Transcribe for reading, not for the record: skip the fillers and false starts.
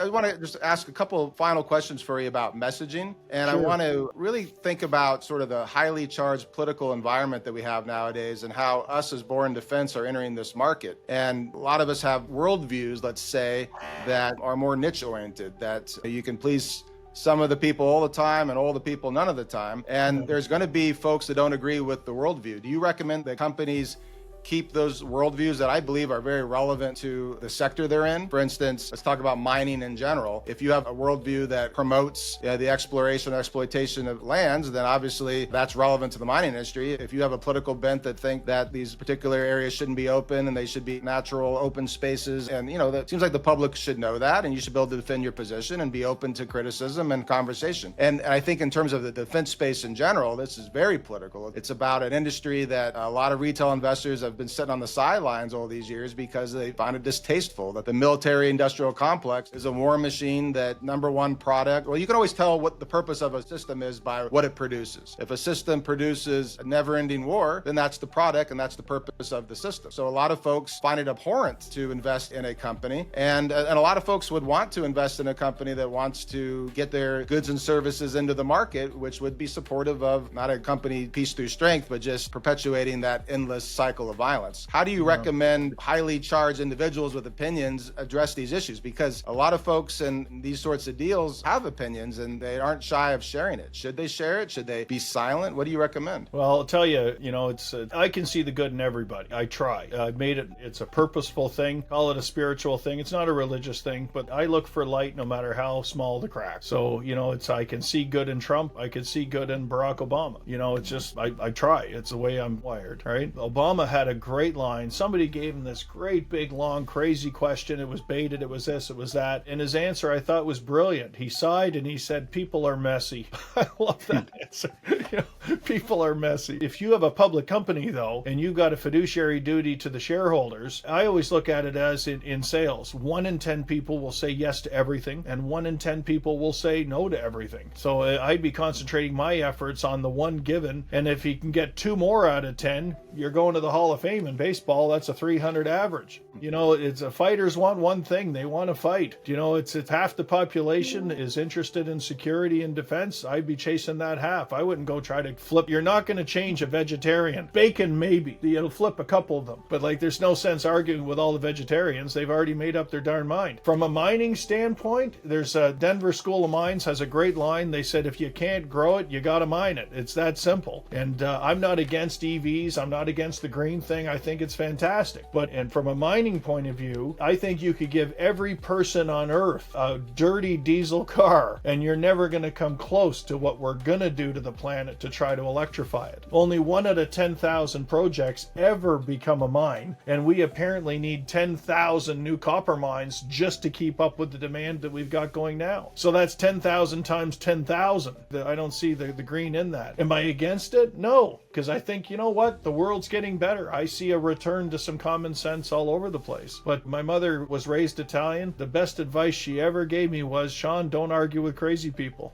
I want to just ask a couple of final questions for you about messaging. And I Sure. want to really think about sort of the highly charged political environment that we have nowadays and how us as Born Defense are entering this market. And a lot of us have worldviews, let's say, that are more niche oriented, that you can please some of the people all the time and all the people none of the time. And there's going to be folks that don't agree with the worldview. Do you recommend that companies keep those worldviews that I believe are very relevant to the sector they're in? For instance, let's talk about mining in general. If you have a worldview that promotes the exploration and exploitation of lands, then obviously that's relevant to the mining industry. If you have a political bent that think that these particular areas shouldn't be open and they should be natural open spaces, and that seems like the public should know that, and you should be able to defend your position and be open to criticism and conversation. And I think in terms of the defense space in general, this is very political. It's about an industry that a lot of retail investors have been sitting on the sidelines all these years because they find it distasteful that the military industrial complex is a war machine, that number one product. Well, you can always tell what the purpose of a system is by what it produces. If a system produces a never-ending war, then that's the product and that's the purpose of the system. So a lot of folks find it abhorrent to invest in a company, and a lot of folks would want to invest in a company that wants to get their goods and services into the market, which would be supportive of not a company peace through strength, but just perpetuating that endless cycle of violence. How do you recommend highly charged individuals with opinions address these issues? Because a lot of folks in these sorts of deals have opinions and they aren't shy of sharing it. Should they share it? Should they be silent? What do you recommend? Well, I'll tell you, it's I can see the good in everybody. I try. I've made it. It's a purposeful thing. Call it a spiritual thing. It's not a religious thing, but I look for light no matter how small the crack. So, I can see good in Trump. I can see good in Barack Obama. It's just, I try. It's the way I'm wired, right? Obama had a great line. Somebody gave him this great, big, long, crazy question. It was baited. It was this, it was that. And his answer I thought was brilliant. He sighed and he said, "People are messy." I love that answer. People are messy. If you have a public company, though, and you've got a fiduciary duty to the shareholders, I always look at it as in sales. 1 in 10 people will say yes to everything, and 1 in 10 people will say no to everything. So I'd be concentrating my efforts on the one given, and if you can get 2 more out of 10, you're going to the Hall of Fame in baseball. That's a 300 average. It's fighters want one thing. They want to fight. It's half the population is interested in security and defense. I'd be chasing that half. I wouldn't go try to flip. You're not going to change a vegetarian. Bacon, maybe. It'll flip a couple of them. But there's no sense arguing with all the vegetarians. They've already made up their darn mind. From a mining standpoint, there's Denver School of Mines has a great line. They said, if you can't grow it, you got to mine it. It's that simple. And I'm not against EVs. I'm not against the green thing. I think it's fantastic. And from a mining point of view, I think you could give every person on earth a dirty diesel car, and you're never going to come close to what we're going to do to the planet to try to electrify it. Only 1 out of 10,000 projects ever become a mine, and we apparently need 10,000 new copper mines just to keep up with the demand that we've got going now. So that's 10,000 times 10,000. I don't see the green in that. Am I against it? No, because I think, what? The world's getting better. I see a return to some common sense all over the place. But my mother was raised Italian. The best advice she ever gave me was, "Sean, don't argue with crazy people."